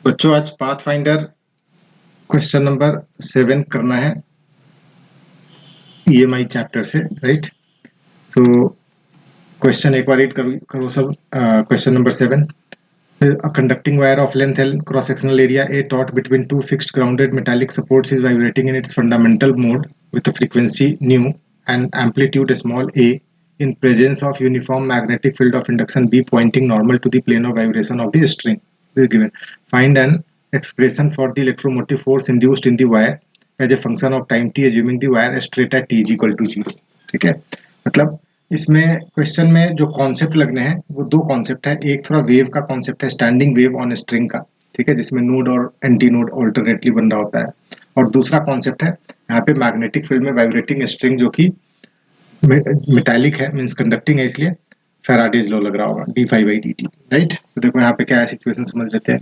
बच्चों आज path finder question number 7 करना है ईएमआई चैप्टर से, राइट। सो क्वेश्चन एक बार रीड करो सब। Question number 7, a conducting wire of length L cross sectional area A taut between two fixed grounded metallic supports is vibrating in its fundamental mode with a frequency nu and amplitude small a in presence of uniform magnetic field of induction B pointing normal to the plane of vibration of the string. This is given. Find an expression for the electromotive force induced in the wire as a function of time t assuming the wire is straight at t is equal to 0. ठीक है, मतलब इसमें question में जो concept लगने हैं वो दो कॉन्सेप्ट है। एक थोड़ा वेव का कॉन्सेप्ट है, स्टैंडिंग वेव ऑन स्ट्रिंग का, ठीक है, जिसमें नोड और एंटी नोड ऑल्टरनेटली बन रहा होता है। और दूसरा कॉन्सेप्ट है यहाँ पे मैग्नेटिक फील्ड में वाइब्रेटिंग स्ट्रिंग जो कि मेटालिक है, मींस कंडक्टिंग है, इसलिए फैराडेज लॉ लग रहा होगा d∅dt, राइट। तो देखो यहाँ पे क्या है सिचुएशन समझ लेते हैं।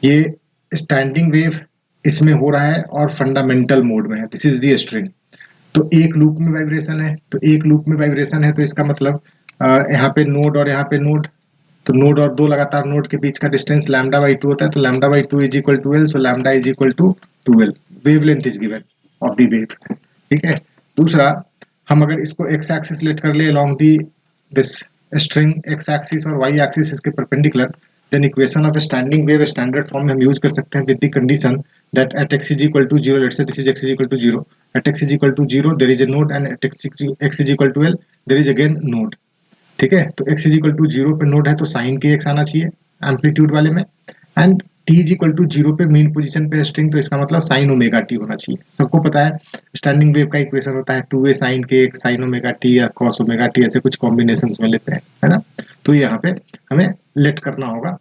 ये स्टैंडिंग वेव इसमें हो रहा है और फंडामेंटल मोड में है, दिस इज दी स्ट्रिंग। तो एक लूप में वाइब्रेशन है, तो एक लूप में वाइब्रेशन है तो इसका मतलब यहाँ पे नोड और यहाँ पे नोड, तो नोड और दो लगातार नोड के बीच का डिस्टेंस लैम्डा बाई 2 होता है, तो lambda by 2 is equal to L, so lambda is equal to 12 wave length is given of the wave, ठीक है। दूसरा, हम अगर इसको एक्स एक्सिस लेट कर ले along the this string, x axis और वाई एक्सिस इसके perpendicular, then equation of a standing wave standard form में हम यूज कर सकते हैं with the condition that at x is equal to 0, let's say this is x is equal to 0, at x is equal to 0 there is a node and at x is equal to l there is again node, ठीक है। तो x is equal to 0 पे node है तो sign के x आना चाहिए amplitude वाले में, and t is equal to 0 पे मेन पोजीशन पे स्ट्रिंग, तो इसका मतलब साइन ओमेगा t होना चाहिए। सबको पता है स्टैंडिंग वेव का इक्वेशन होता है 2a साइन के x साइन ओमेगा t या cos ओमेगा t, ऐसे कुछ कॉम्बिनेशंस में लेते हैं, है ना। तो यहाँ पे हमें लेट करना होगा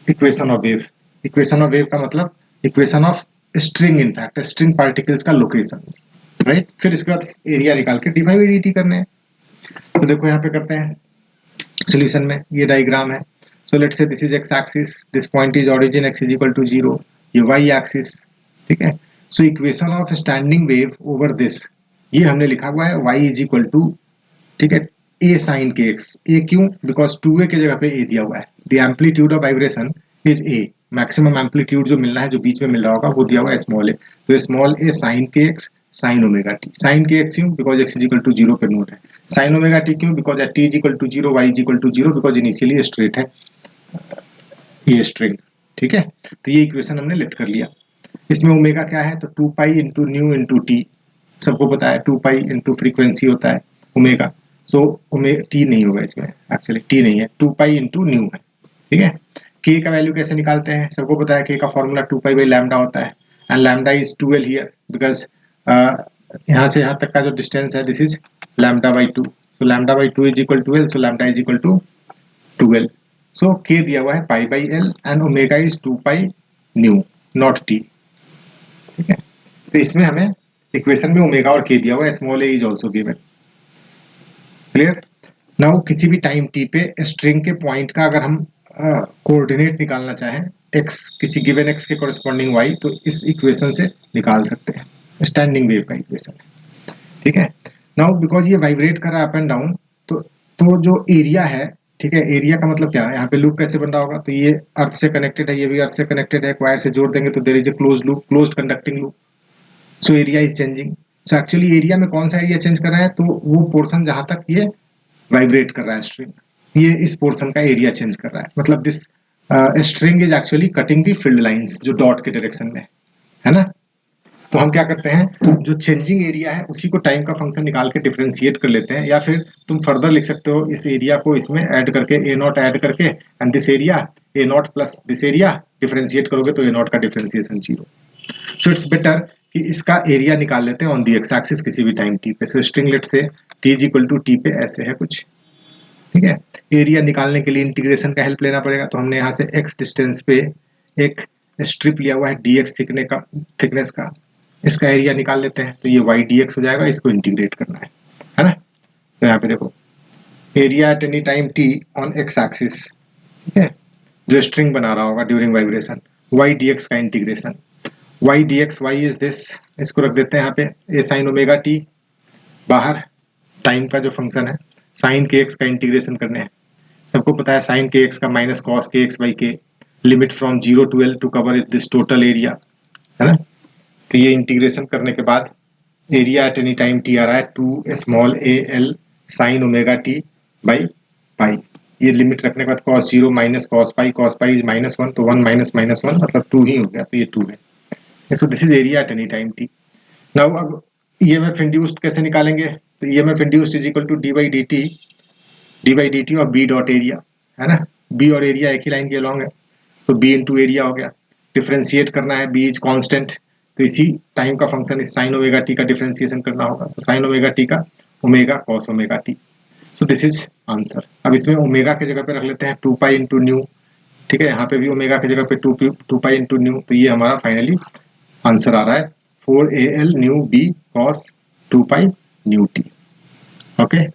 equation of wave. Equation of wave का मतलब equation of string, in fact string particles का लोकेशंस, राइट। फिर इसके बाद एरिया निकाल के d∅dt करने हैं। तो देखो यहाँ पे करते हैं सॉल्यूशन में, ये डायग्राम है। So let's say this is X axis, this point is origin x is equal to 0, ये वाई एक्सिस, ठीक है। So equation of standing wave over this, ये हमने लिखा हुआ है y इज इक्वल टू, ठीक है, a साइन के x। a क्यों? बिकॉज 2a की जगह पे a दिया हुआ है। The amplitude of vibration is a, maximum amplitude जो मिलना है, जो बीच में मिल रहा होगा, वो दिया हुआ है स्मॉल a। तो स्मॉल a साइन के x sine omega T, sine के x क्यों? Because x is equal to 0 पे नोट है। साइन ओमेगा टी क्यों? Because at t is equal to 0 y is equal to 0, because initially straight है ये string, ठीक है। तो ये इक्वेशन हमने लेट कर लिया। इसमें ओमेगा क्या है? तो 2 pi into new into T, सबको पता है 2 पाई इंटू फ्रीक्वेंसी होता है ओमेगा। सो टी नहीं होगा इसमें, एक्चुअली टी नहीं है, 2 पाई इंटू न्यू है, ठीक है। के का वैल्यू कैसे निकालते हैं? सबको पता है के का फॉर्मूला 2 पाई बाई लैम्डा होता है, and lambda is 12 here, because यहाँ से यहाँ तक का जो डिस्टेंस है this is lambda by 2, so lambda by 2 is equal to 12, so lambda is equal to 12। So k दिया हुआ है pi by L and omega is 2 pi nu naught t, ठीक है। तो इसमें हमें इक्वेशन में ओमेगा और के दिया हुआ है, small A is also given, clear. Now किसी भी टाइम टी पे स्ट्रिंग के पॉइंट का अगर हम कोऑर्डिनेट निकालना चाहें x, किसी गिवन x के कोरिस्पोंडिंग y, तो इस इक्वेशन से निकाल सकते हैं, स्टैंडिंग वेव का इक्वेशन है, ठीक है। नाउ बिकॉज ये वाइब्रेट कर रहा है अप एंड डाउन, तो जो एरिया है, ठीक है, एरिया का मतलब क्या है? यहाँ पे लूप कैसे बन रहा होगा? तो ये अर्थ से कनेक्टेड है, ये भी अर्थ से कनेक्टेड है, वायर से जोड़ देंगे तो there is a close loop, closed conducting loop, so area is changing. So actually area में कौन सा एरिया चेंज कर रहा है? तो वो पोर्शन जहां तक ये वाइब्रेट कर रहा है स्ट्रिंग, ये इस पोर्शन का एरिया चेंज कर रहा है, मतलब this string is actually cutting the field lines जो डॉट के डायरेक्शन में है ना। तो हम क्या करते हैं, जो चेंजिंग एरिया है उसी को टाइम का फंक्शन निकाल के डिफरेंशिएट कर लेते हैं, या फिर तुम फर्दर लिख सकते हो इस एरिया को इसमें ऐड करके, ए नॉट ऐड करके, and this area A not plus this area, differentiate करोगे तो ए नॉट का डिफरेंशिएशन 0। सो इट्स बेटर कि इसका एरिया निकाल लेते हैं ऑन दी एक्स एक्सिस किसी भी टाइम टी पे। सो स्ट्रिंगलेट से t is equal to t पे ऐसे है कुछ, ठीक है। एरिया निकालने के लिए इंटीग्रेशन का हेल्प लेना पड़ेगा, तो हमने यहाँ से x डिस्टेंस पे एक स्ट्रिप लिया हुआ है dx थिकनेस का, इसका एरिया निकाल लेते हैं, तो ये y dx हो जाएगा, इसको इंटीग्रेट करना है ना। तो यहाँ पे देखो area at any time t on x axis, ठीक है, जो स्ट्रिंग बना रहा होगा ड्यूरिंग वाइब्रेशन, y dx का integration, y dx y is this, इसको रख देते हैं यहाँ पे a sin ओमेगा t, बाहर टाइम का जो फंक्शन है साइन के एक्स का इंटीग्रेशन करने हैं, सबको पता है साइन के एक्स का minus cos K X by K, limit from 0 to L to cover this total area, है ना। तो ये इंटीग्रेशन करने के बाद area at any time T आ रहा है 2 small A L sine omega T by pi. ये लिमिट रखने के बाद cos 0 minus cos pi is -1, तो 1 माइनस -1 मतलब 2 ही हो गया, तो ये 2 है। So this is area at any time t. Now अब ईएमएफ इंड्यूस्ड कैसे निकालेंगे? तो EMF induced is equal to d by d t और बी डॉट एरिया, है ना। बी और एरिया एक ही लाइन के अलॉन्ग है, तो बी इंटू एरिया हो गया। डिफ्रेंशिएट करना है, बी इज कांस्टेंट, तो इसी टाइम का फंक्शन इस साइन ओमेगा टी का डिफ्रेंशिएशन करना होगा। सो साइन ओमेगा टी का omega cos omega T. So this is answer. अब इसमें ओमेगा की जगह पे रख लेते हैं 2 पाई इंटू न्यू, ठीक है। यहाँ पे भी ओमेगा की जगह पे 2 पाई इंटू न्यू, तो ये हमारा फाइनली आंसर आ रहा है 4 AL nu B cos 2 pi nu t. Okay.